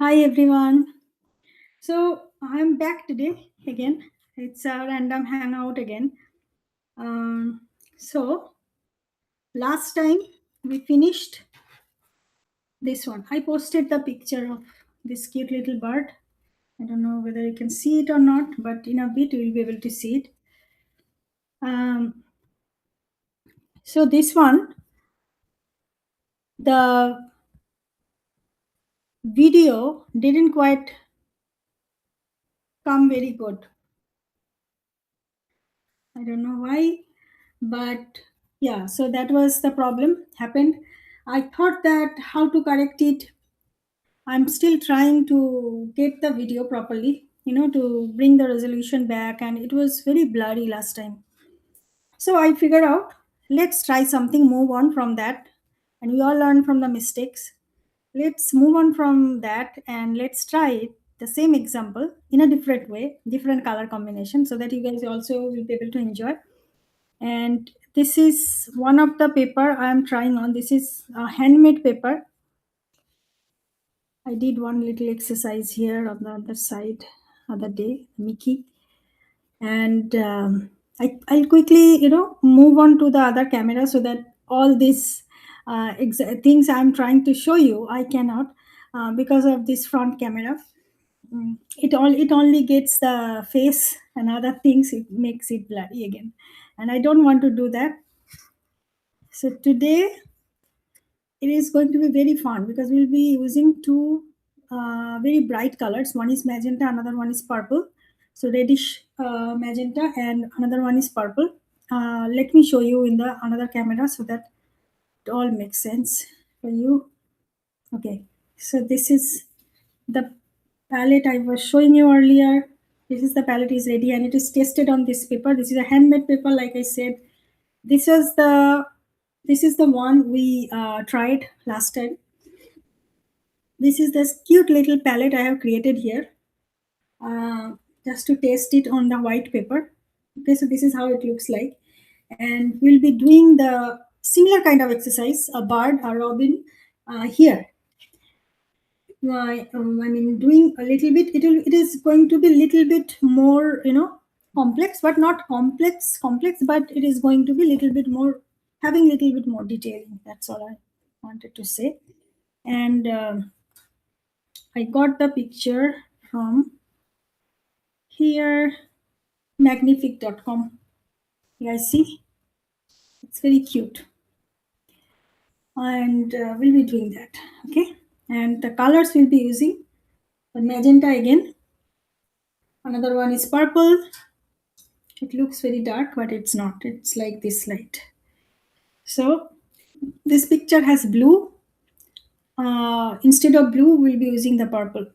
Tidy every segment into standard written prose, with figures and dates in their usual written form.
Hi everyone. So I'm back today again. It's a random hangout again. Um, so last time we finished this one. I posted the picture of this cute little bird. I don't know whether you can see it or not, but in a bit you'll be able to see it. Um, so this one, the video didn't quite come very good. I don't know why, but yeah, so that was the problem happened. I thought that how to correct it. I'm still trying to get the video properly, to bring the resolution back, and it was very blurry last time. So I figured out, let's try something, move on from that, and we all learn from the mistakes. Let's move on from that and let's try it, the same example in a different way, different color combination, so that you guys also will be able to enjoy. And this is one of the paper I am trying on. This is a handmade paper. I did one little exercise here on the other side other day, Mickey, and I'll quickly, move on to the other camera so that all these things I'm trying to show you, I cannot because of this front camera. It only gets the face and other things. It makes it blurry again, and I don't want to do that. So today it is going to be very fun because we'll be using two very bright colors. One is magenta, another one is purple. So reddish magenta and another one is purple. Let me show you in the another camera so that it all makes sense for you. Okay, so this is the palette I was showing you earlier. This is the palette is ready and it is tested on this paper. This is a handmade paper, like I said. This was the this is the one we tried last time. This is this cute little palette I have created here, uh, just to test it on the white paper. Okay, so this is how it looks like. And we'll be doing the similar kind of exercise, a bird, a robin, here. I mean, doing a little bit, it is going to be a little bit more, complex, but not complex, but it is going to be a little bit more, having a little bit more detailing. That's all I wanted to say. And I got the picture from here, magnific.com. You guys see? It's very cute. And we'll be doing that. Okay. And the colors we'll be using the magenta again. Another one is purple. It looks very dark, but it's not. It's like this light. So this picture has blue. Instead of blue, we'll be using the purple.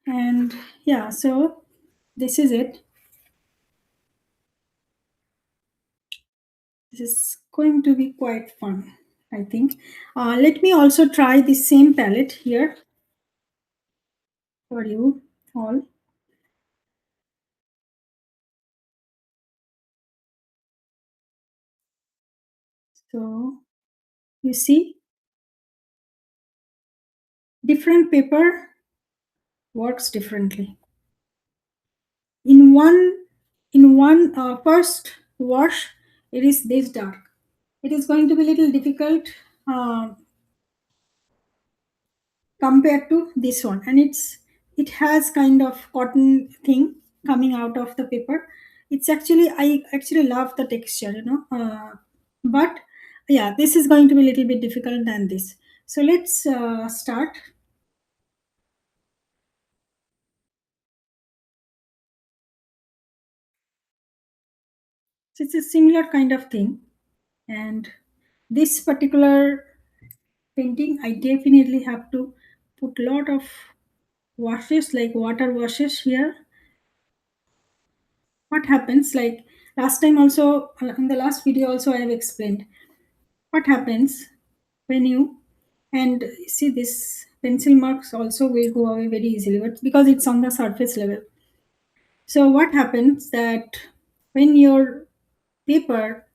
And yeah, so this is it. This is going to be quite fun, I think. Let me also try the same palette here for you all. So you see, different paper works differently. In one first wash, it is this dark. It is going to be a little difficult uh, compared to this one, and it has kind of cotton thing coming out of the paper. It's actually, I actually love the texture, but yeah, this is going to be a little bit difficult than this. So let's start. So it's a similar kind of thing, and this particular painting I definitely have to put lot of washes, like water washes here. What happens, like last time also, in the last video also I have explained what happens when you, and see, this pencil marks also will go away very easily, but because it's on the surface level. So what happens that when your paper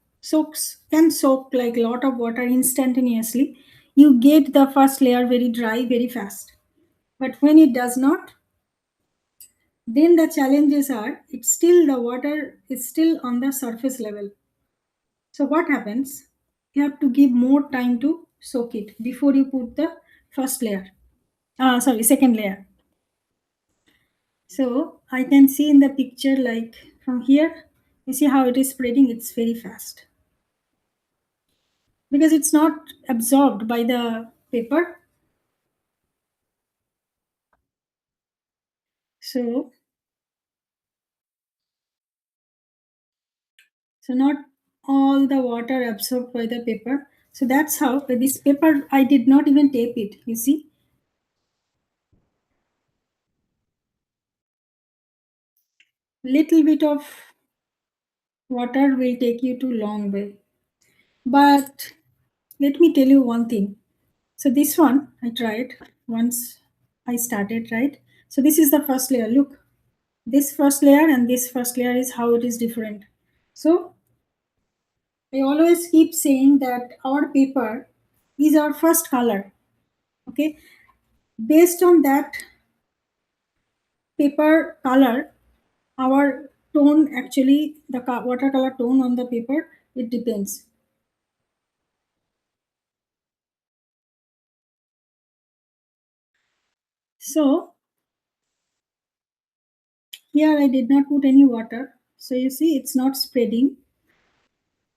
can soak like lot of water instantaneously, you get the first layer very dry very fast. But when it does not, then the challenges are it's still the water is still on the surface level. So what happens? You have to give more time to soak it before you put the first layer. Sorry, second layer. So I can see in the picture, like from here, you see how it is spreading, it's very fast because it's not absorbed by the paper. So, so not all the water absorbed by the paper. So that's how this paper, I did not even tape it. You see, little bit of water will take you to long way. But let me tell you one thing. So this one I tried once I started, right? So this is the first layer. Look, this first layer and this first layer is how it is different. So I always keep saying that our paper is our first color. Okay, based on that paper color, our tone actually the watercolor tone on the paper it depends. So here I did not put any water. So you see it's not spreading.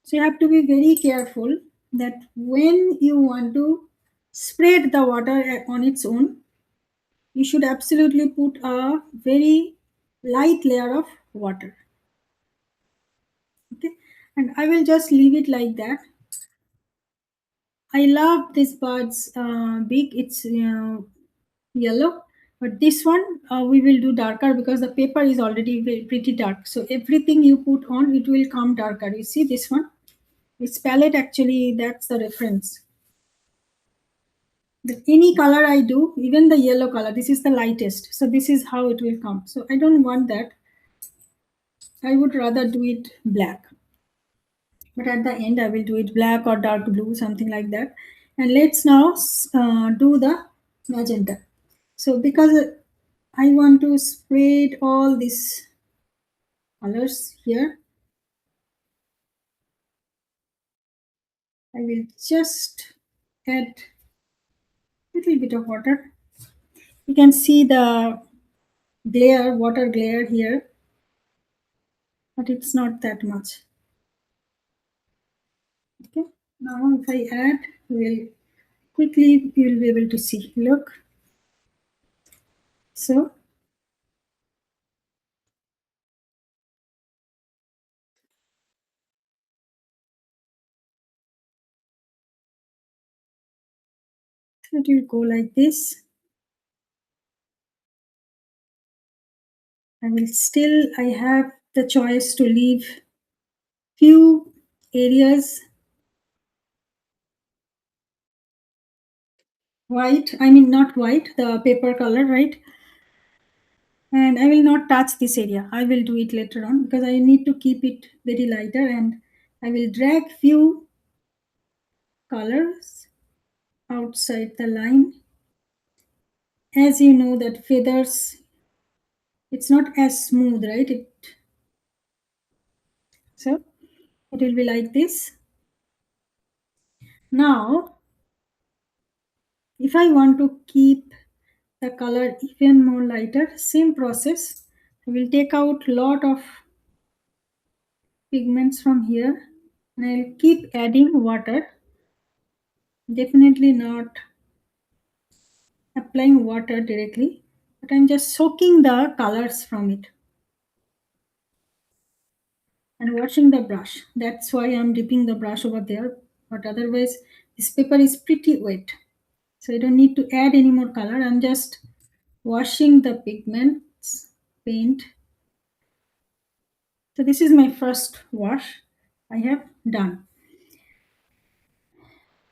So you have to be very careful that when you want to spread the water on its own, you should absolutely put a very light layer of water. Okay, and I will just leave it like that. I love this bird's beak. It's yellow, but this one we will do darker because the paper is already pretty dark. So everything you put on, it will come darker. You see this one? It's palette actually. That's the reference. Any color I do, even the yellow color, this is the lightest. So this is how it will come. So I don't want that. I would rather do it black. But at the end, I will do it black or dark blue, something like that. And let's now do the magenta. So because I want to spread all these colors here, I will just add a little bit of water. You can see the glare, water glare here, but it's not that much. Okay. Now if I add, we'll quickly you'll be able to see. Look. So it will go like this. I will still I have the choice to leave few areas white. I mean not white, the paper color, right? And I will not touch this area. I will do it later on because I need to keep it very lighter and I will drag few colors outside the line. As you know that feathers it's not as smooth, right? So it will be like this. Now if I want to keep the color even more lighter, same process. I will take out lot of pigments from here and I'll keep adding water. Definitely not applying water directly, but I'm just soaking the colors from it and washing the brush. That's why I'm dipping the brush over there. But otherwise, this paper is pretty wet. So I don't need to add any more color. I'm just washing the pigments, paint. So this is my first wash I have done.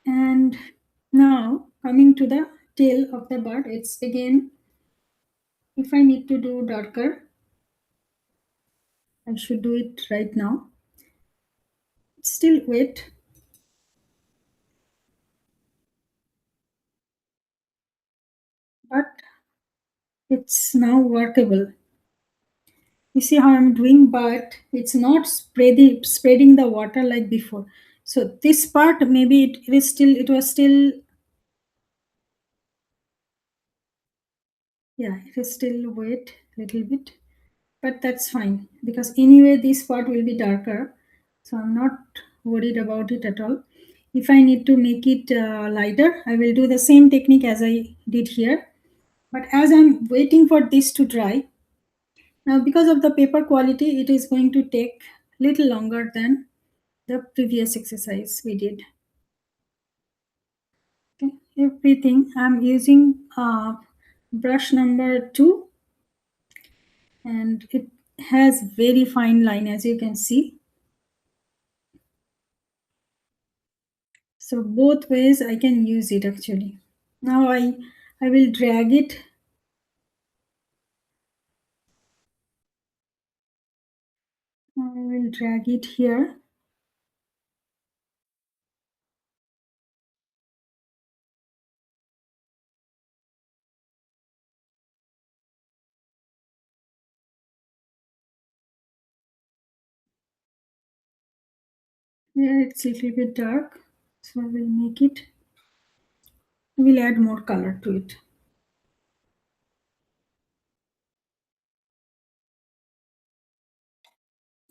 And now coming to the tail of the bird, it's again, if I need to do darker, I should do it right now. It's still wet. It's now workable. You see how I'm doing, but it's not spreading the water like before. So this part, maybe it was still, yeah, it is still wet a little bit, but that's fine because anyway this part will be darker, so I'm not worried about it at all. If I need to make it lighter, I will do the same technique as I did here. But as I'm waiting for this to dry, now because of the paper quality, it is going to take little longer than the previous exercise we did. Okay. Everything I'm using brush number 2, and it has very fine line as you can see. So both ways I can use it actually. Now I will drag it. I will drag it here. Here it's a little bit dark, so I will make it. I will add more color to it.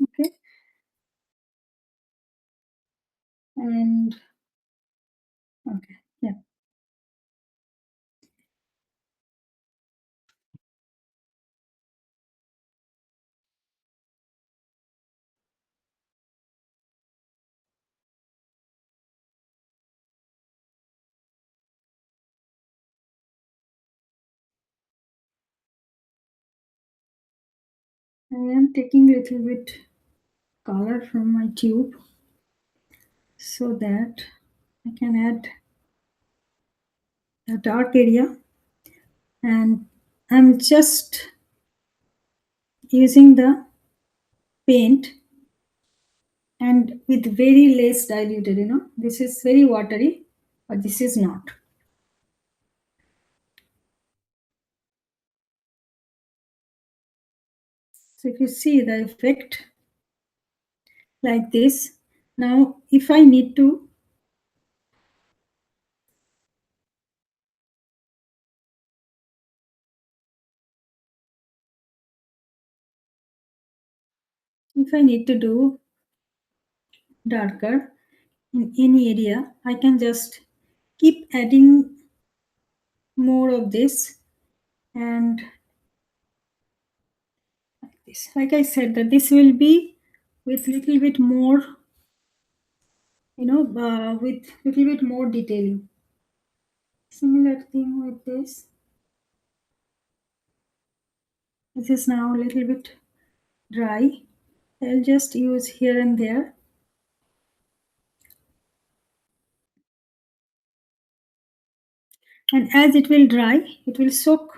Okay, and okay, yeah. I am taking a little bit color from my tube so that I can add a dark area, and I'm just using the paint and with very less diluted, this is very watery, but this is not. So if you see the effect like this, now if I need to do darker in any area, I can just keep adding more of this, and like this. Like I said, that this will be with little bit more, with little bit more detailing. Similar thing with this. This is now a little bit dry. I'll just use here and there. And as it will dry, it will soak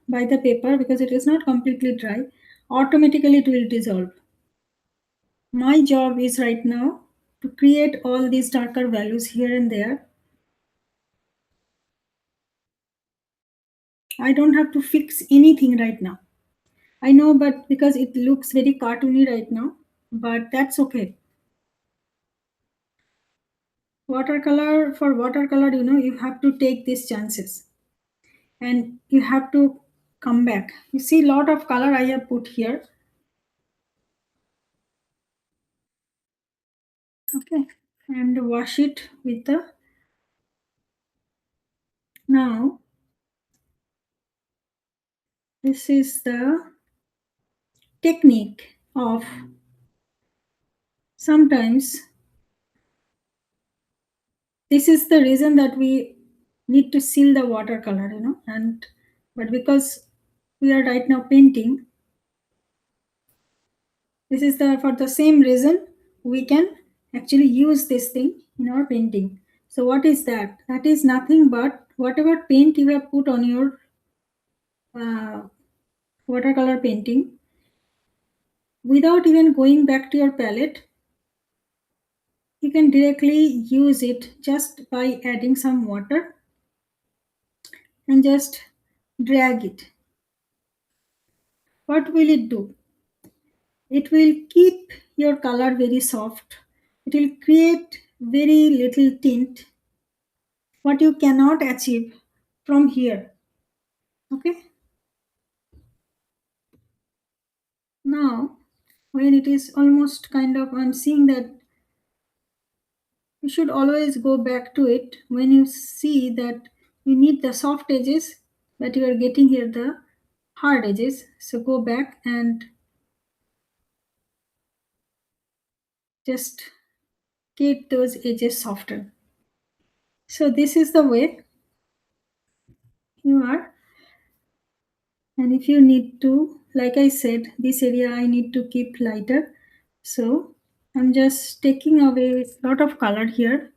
by the paper because it is not completely dry. Automatically it will dissolve. My job is right now to create all these darker values here and there. I don't have to fix anything right now. I know, but because it looks very cartoony right now, but that's okay. For watercolor, you have to take these chances and you have to come back. You see a lot of color I have put here. Okay. And wash it with the, now this is the technique of, sometimes this is the reason that we need to seal the watercolor, and but because we are right now painting, this is the for the same reason we can actually use this thing in our painting. So what is that? That is nothing but whatever paint you have put on your uh, watercolor painting, without even going back to your palette, you can directly use it just by adding some water and just drag it. What will it do? It will keep your color very soft. It will create very little tint, what you cannot achieve from here. Okay. Now, when it is almost kind of, I'm seeing that you should always go back to it when you see that you need the soft edges, but you are getting here the hard edges. So go back and just get those edges softer. So this is the way you are. And if you need to, like I said, this area I need to keep lighter. So I'm just taking away a lot of color here.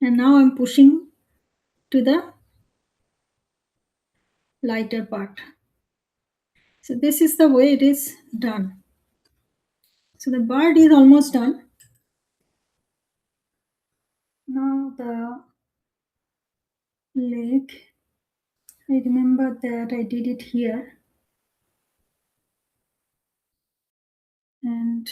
And now I'm pushing to the lighter part. So this is the way it is done. So the bird is almost done. Now the leg, I remember that I did it here. And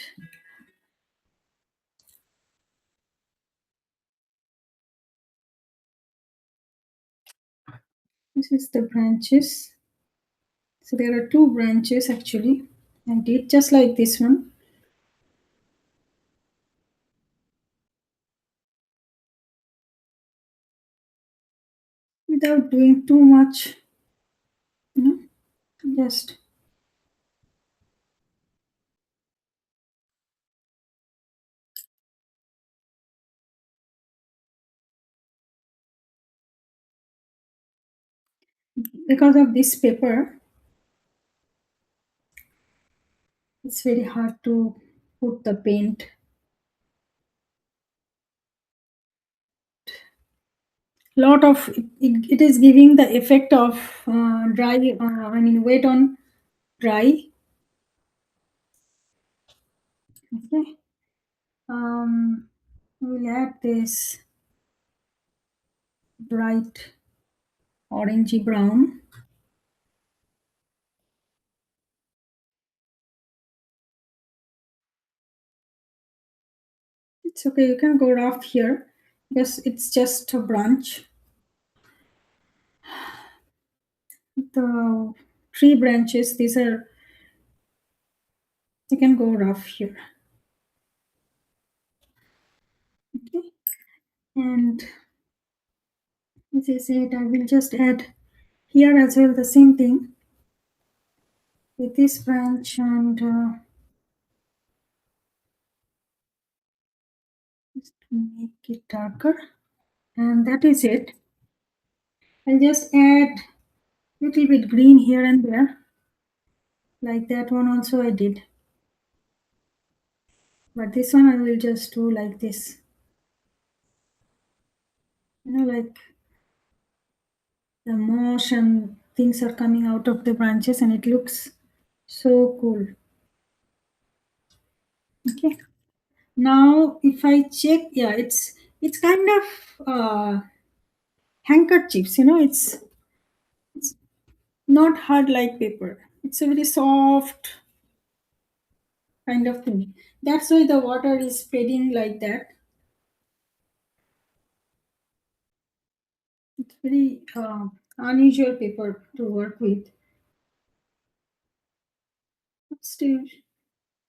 this is the branches. So there are two branches actually. I did just like this one. Without doing too much, you know, just because of this paper, it's very hard to put the paint. Lot of it is giving the effect of dry. I mean, wet on dry. Okay. We'll add this bright orangey brown. It's okay. You can go rough here because it's just a branch. The tree branches. These are, you can go rough here. Okay. And as I said, I will just add here as well the same thing with this branch and just make it darker. And that is it. I'll just add little bit green here and there, like that one also I did. But this one I will just do like this. Like the moss and things are coming out of the branches and it looks so cool. Okay. Now if I check, yeah, it's kind of handkerchiefs, it's not hard like paper. It's a very soft kind of thing. That's why the water is spreading like that. It's very unusual paper to work with. Still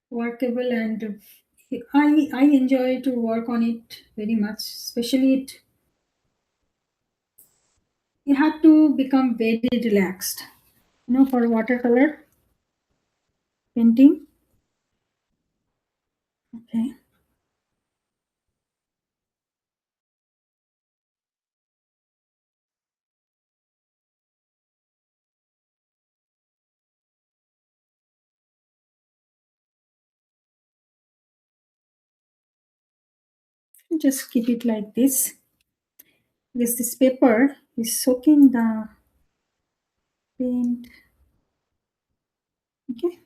workable, and I enjoy to work on it very much. Especially it, you have to become very relaxed. For watercolor painting. Okay, just keep it like this because this paper is soaking the paint. Okay,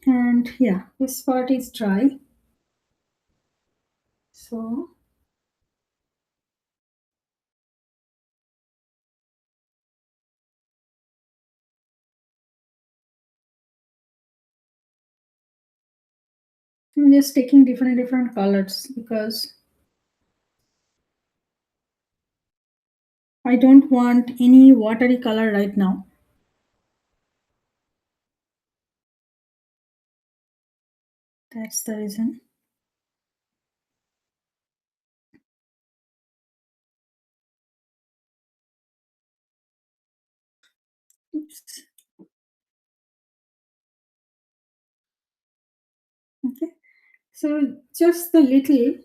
and yeah, this part is dry. So I'm just taking different colors because I don't want any watery color right now. That's the reason. Oops. Okay. So just the little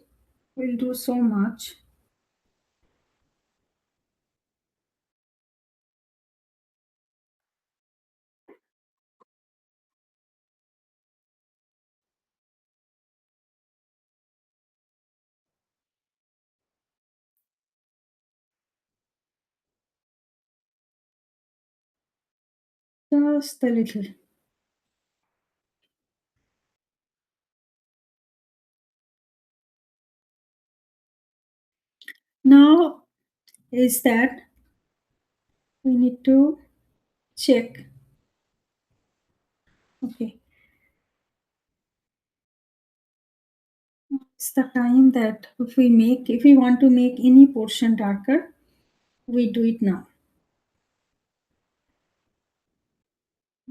will do so much. Just a little. Now is that we need to check. Okay. It's the time that if we want to make any portion darker, we do it now.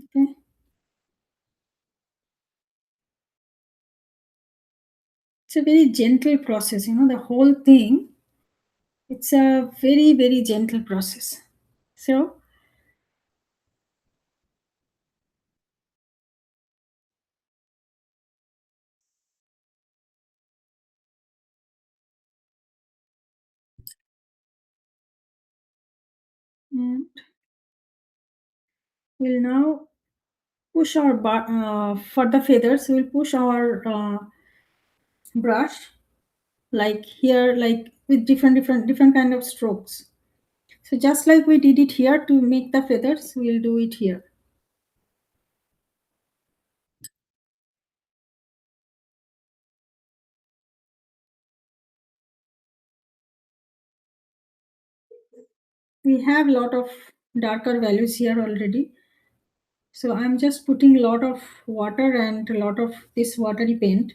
Okay. It's a very gentle process, the whole thing. It's a very gentle process. So, and we'll now push our for the feathers, we'll push our brush like here, like with different kind of strokes. So just like we did it here to make the feathers, we'll do it here. We have lot of darker values here already. So I'm just putting a lot of water and a lot of this watery paint.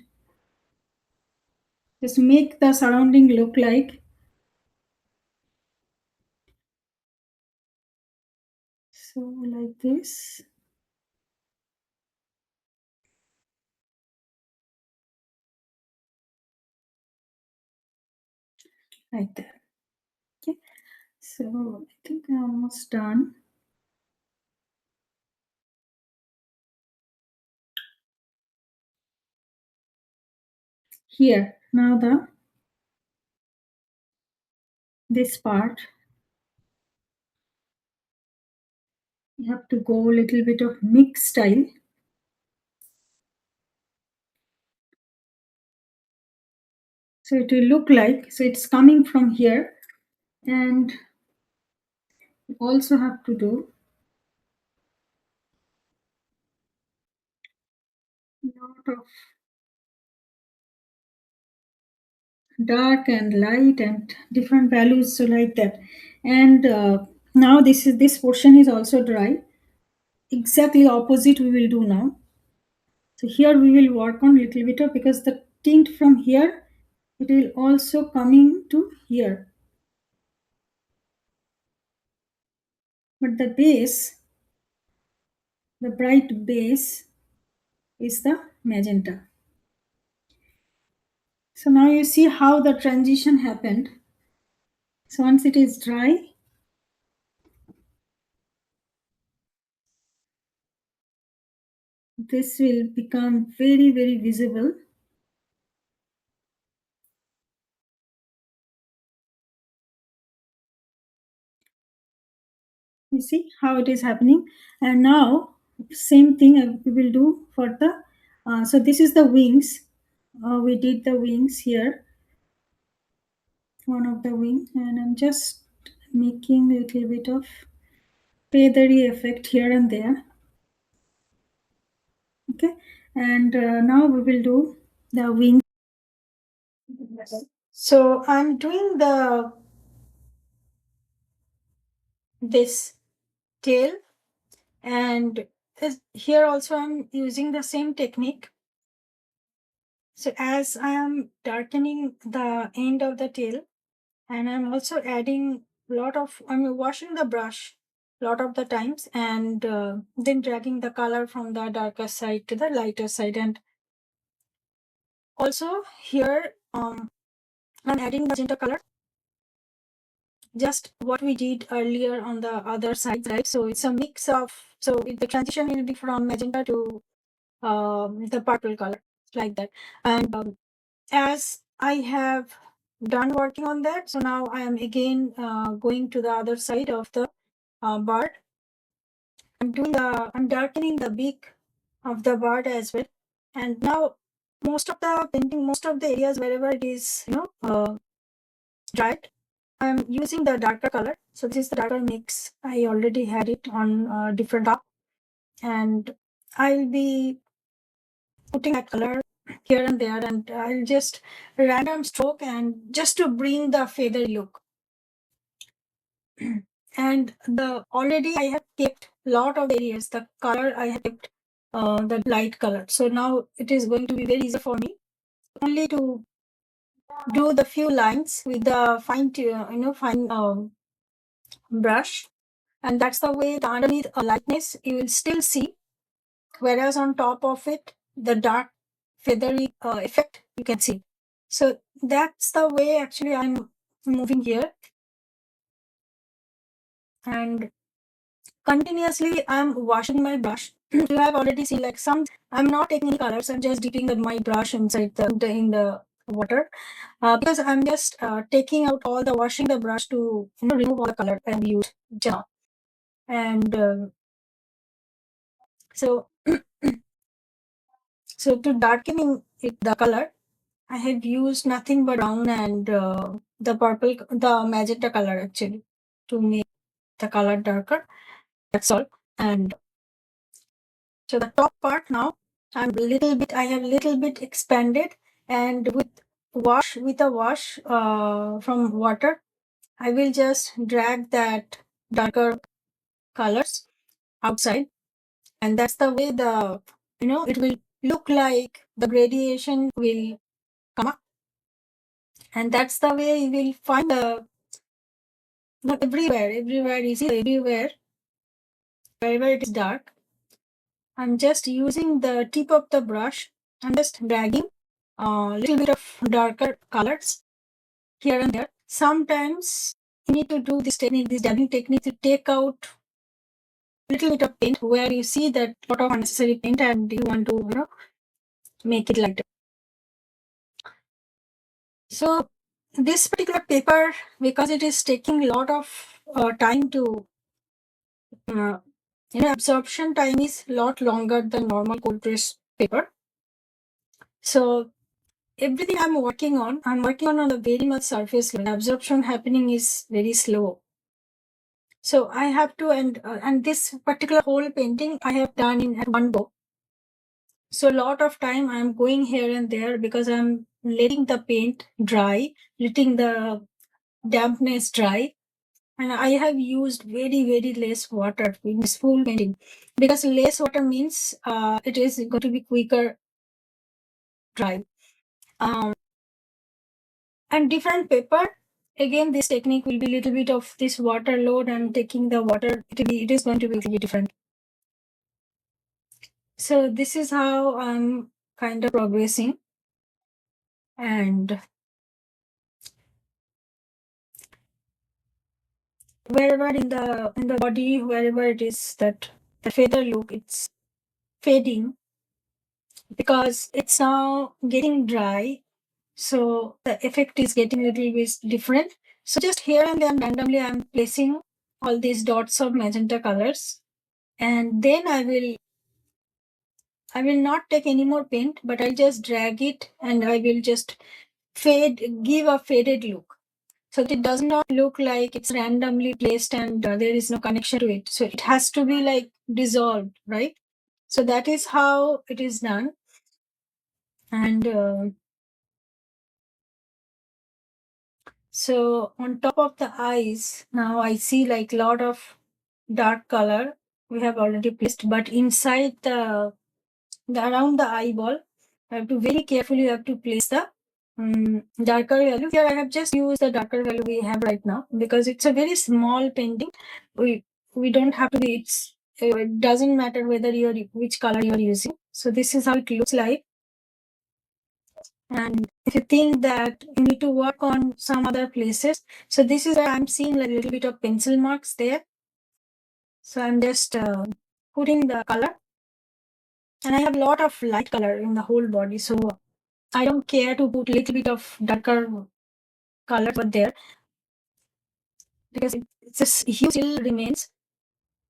Just make the surrounding look like so, like this, like that. Okay. So I think I'm almost done. Here now the this part you have to go a little bit of mix style. So it will look like so it's coming from here, and you also have to do a lot of dark and light and different values, so like that. And now this portion is also dry. Exactly opposite we will do now. So here we will work on little bit of because the tint from here it will also coming to here, but the base, the bright base is the magenta. So now you see how the transition happened. So once it is dry, this will become very visible. You see how it is happening. And now same thing we will do for the so this is the wings. We did the wings here, one of the wing, and I'm just making a little bit of feathery effect here and there. Okay. And now we will do the wing. So I'm doing the this tail, and here also I'm using the same technique. So as I am darkening the end of the tail, and I'm also adding I'm washing the brush a lot of the times, and then dragging the color from the darker side to the lighter side. And also here, I'm adding magenta color, just what we did earlier on the other side, right? So it's a mix of, the transition will be from magenta to the purple color, like that. And as I have done working on that, so now I am again going to the other side of the bird. I'm darkening the beak of the bird as well. And now most of the painting, most of the areas wherever it is, dried, I'm using the darker color. So this is the darker mix. I already had it on different top, and I'll be putting that color here and there, and I'll just random stroke and just to bring the feather look. And the already I have kept lot of areas, the color I have kept the light color. So now it is going to be very easy for me only to do the few lines with the fine brush, and that's the way the underneath a lightness you will still see, whereas on top of it the dark feathery effect you can see. So that's the way actually I'm moving here, and continuously I'm washing my brush. You have already seen, like, some I'm not taking any colors, I'm just dipping my brush inside in the water, because I'm just taking out all the washing the brush to remove all the color and use gel. And so so to darkening it, the color, I have used nothing but brown and the magenta color actually to make the color darker. That's all. And so the top part now, I have little bit expanded, and with a wash from water, I will just drag that darker colors outside, and that's the way it will look like the gradation will come up, and that's the way you will find not everywhere you see everywhere wherever it is dark. I'm just using the tip of the brush. I'm just dragging a little bit of darker colors here and there. Sometimes you need to do this dabbing technique, to take out a little bit of paint where you see that lot of unnecessary paint and you want to, make it lighter. So this particular paper, because it is taking a lot of time to, uh, absorption time is a lot longer than normal cold press paper. So everything I'm working on a very much surface level. Absorption happening is very slow. So I have to, and this particular whole painting I have done in at one go. So a lot of time I'm going here and there because I'm letting the paint dry, letting the dampness dry. And I have used very, very less water in this full painting, because less water means it is going to be quicker dry. And different paper, again this technique will be a little bit of this water load and taking the water, it is going to be a little bit different. So this is how I'm kind of progressing, and wherever in the body, wherever it is that the feather look, it's fading because it's now getting dry, so the effect is getting a little bit different. So just here and then randomly I'm placing all these dots of magenta colors, and then I will not take any more paint, but I'll just drag it and I will just give a faded look. So it does not look like it's randomly placed and there is no connection to it. So it has to be like dissolved, right? So that is how it is done. And so on top of the eyes, now I see like a lot of dark color we have already placed, but inside the around the eyeball, have to very carefully you have to place the darker value. Here I have just used the darker value we have right now because it's a very small painting. We don't have to be, it doesn't matter whether you're which color you're using. So this is how it looks like. And if you think that you need to work on some other places, so this is where I'm seeing like a little bit of pencil marks there. So I'm just putting the color, and I have a lot of light color in the whole body, so I don't care to put a little bit of darker color over there because it's just hue still remains.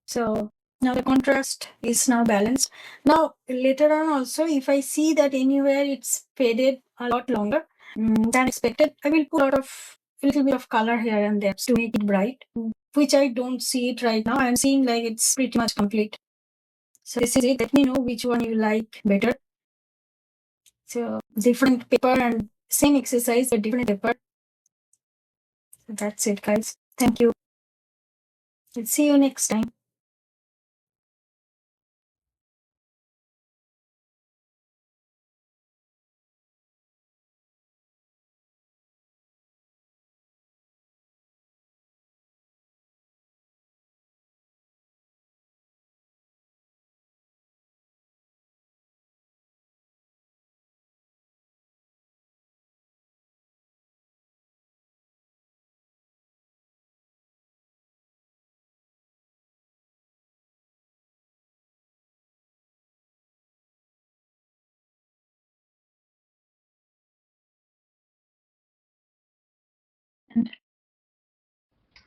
So now the contrast is now balanced. Now later on also, if I see that anywhere it's faded a lot longer than expected, I will put a little bit of color here and there to make it bright, which I don't see it right now. I'm seeing like it's pretty much complete. So this is it. Let me know which one you like better. So different paper and same exercise but different paper. So that's it, guys. Thank you. I'll see you next time.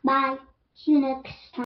Bye. See you next time.